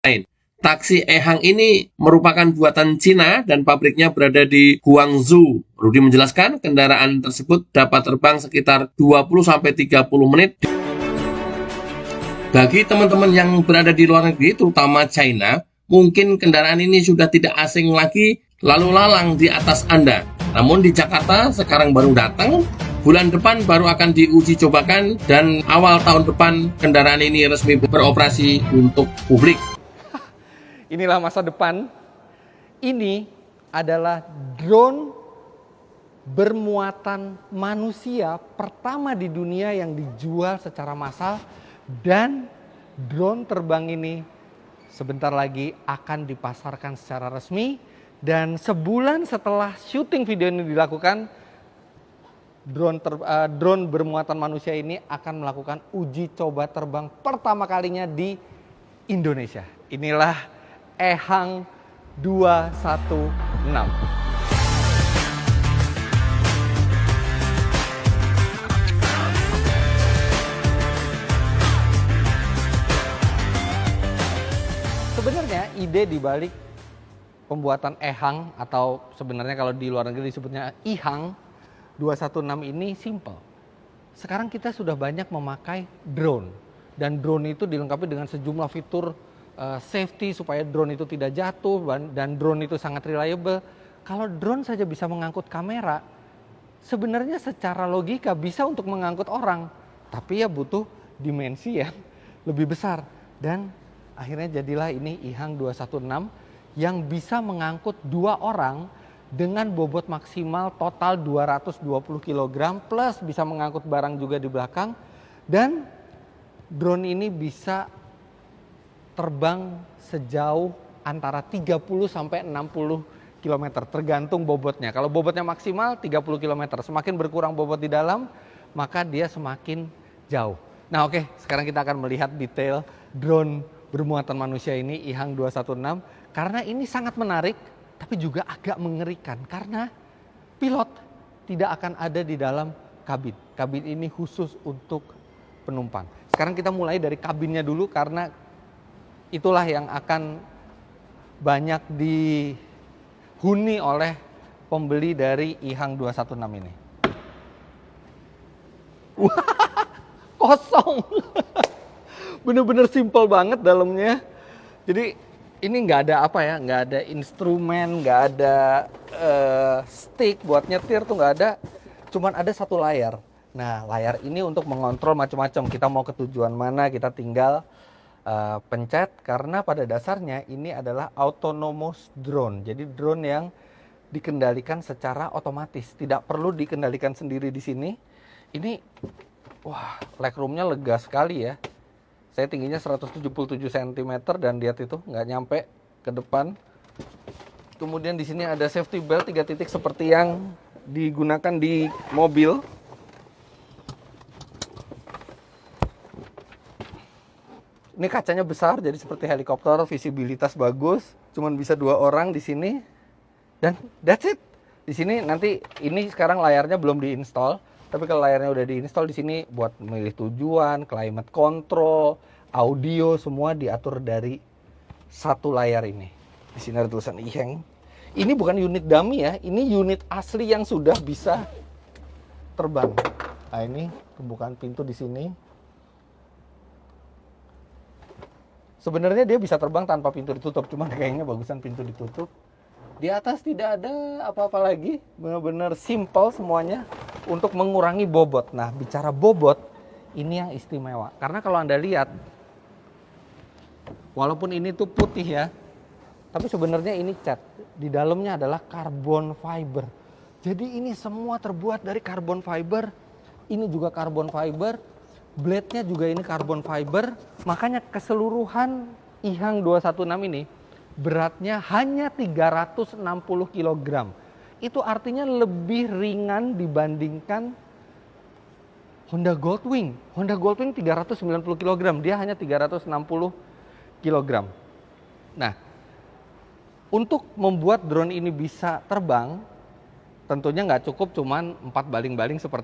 lain. Taksi Ehang ini merupakan buatan Cina dan pabriknya berada di Guangzhou. Rudi menjelaskan, kendaraan tersebut dapat terbang sekitar 20-30 menit. Bagi teman-teman yang berada di luar negeri, terutama China, mungkin kendaraan ini sudah tidak asing lagi lalu lalang di atas Anda. Namun di Jakarta sekarang baru datang, bulan depan baru akan diuji cobakan, dan awal tahun depan kendaraan ini resmi beroperasi untuk publik. Inilah masa depan. Ini adalah drone bermuatan manusia pertama di dunia yang dijual secara massal, dan drone terbang ini sebentar lagi akan dipasarkan secara resmi. Dan sebulan setelah syuting video ini dilakukan, drone bermuatan manusia ini akan melakukan uji coba terbang pertama kalinya di Indonesia. Inilah Ehang 216. Sebenarnya ide dibalik pembuatan Ehang, atau sebenarnya kalau di luar negeri disebutnya Ihang 216 ini simple. Sekarang kita sudah banyak memakai drone, dan drone itu dilengkapi dengan sejumlah fitur safety supaya drone itu tidak jatuh, dan drone itu sangat reliable. Kalau drone saja bisa mengangkut kamera, sebenarnya secara logika bisa untuk mengangkut orang, tapi ya butuh dimensi yang lebih besar. Dan akhirnya jadilah ini Ihang 216 yang bisa mengangkut 2 orang dengan bobot maksimal total 220 kg, plus bisa mengangkut barang juga di belakang. Dan drone ini bisa terbang sejauh antara 30 sampai 60 km tergantung bobotnya. Kalau bobotnya maksimal 30 km, semakin berkurang bobot di dalam, maka dia semakin jauh. Nah, oke, sekarang kita akan melihat detail drone bermuatan manusia ini, Ihang 216, karena ini sangat menarik tapi juga agak mengerikan karena pilot tidak akan ada di dalam kabin. Kabin ini khusus untuk penumpang. Sekarang kita mulai dari kabinnya dulu karena itulah yang akan banyak dihuni oleh pembeli dari Ihang 216 ini. Wah, kosong. Bener-bener simple banget dalamnya. Jadi ini nggak ada apa ya, nggak ada instrumen, nggak ada stick buat nyetir tuh nggak ada. Cuman ada satu layar. Nah, layar ini untuk mengontrol macam-macam. Kita mau ke tujuan mana, kita tinggal pencet, karena pada dasarnya ini adalah autonomous drone. Jadi drone yang dikendalikan secara otomatis, tidak perlu dikendalikan sendiri di sini. Ini, wah, legroomnya lega sekali ya. Saya tingginya 177 cm dan lihat itu nggak nyampe ke depan. Kemudian di sini ada safety belt 3 titik seperti yang digunakan di mobil. Ini kacanya besar, jadi seperti helikopter, visibilitas bagus. Cuman bisa 2 orang di sini, dan that's it. Di sini nanti ini sekarang layarnya belum diinstal, tapi kalau layarnya udah diinstal di sini buat memilih tujuan, climate control, audio, semua diatur dari satu layar ini. Di sini ada tulisan Ihang. Ini bukan unit dummy ya, ini unit asli yang sudah bisa terbang. Nah, ini pembukaan pintu di sini. Sebenarnya dia bisa terbang tanpa pintu ditutup, cuman kayaknya bagusan pintu ditutup. Di atas tidak ada apa-apa lagi, benar-benar simple semuanya untuk mengurangi bobot. Nah, bicara bobot, ini yang istimewa. Karena kalau Anda lihat, walaupun ini tuh putih ya, tapi sebenarnya ini cat. Di dalamnya adalah carbon fiber. Jadi ini semua terbuat dari carbon fiber. Ini juga carbon fiber. Blade-nya juga ini carbon fiber, makanya keseluruhan Ihang 216 ini beratnya hanya 360 kg. Itu artinya lebih ringan dibandingkan Honda Goldwing. Honda Goldwing 390 kg, dia hanya 360 kg. Nah, untuk membuat drone ini bisa terbang, tentunya nggak cukup cuman 4 baling-baling seperti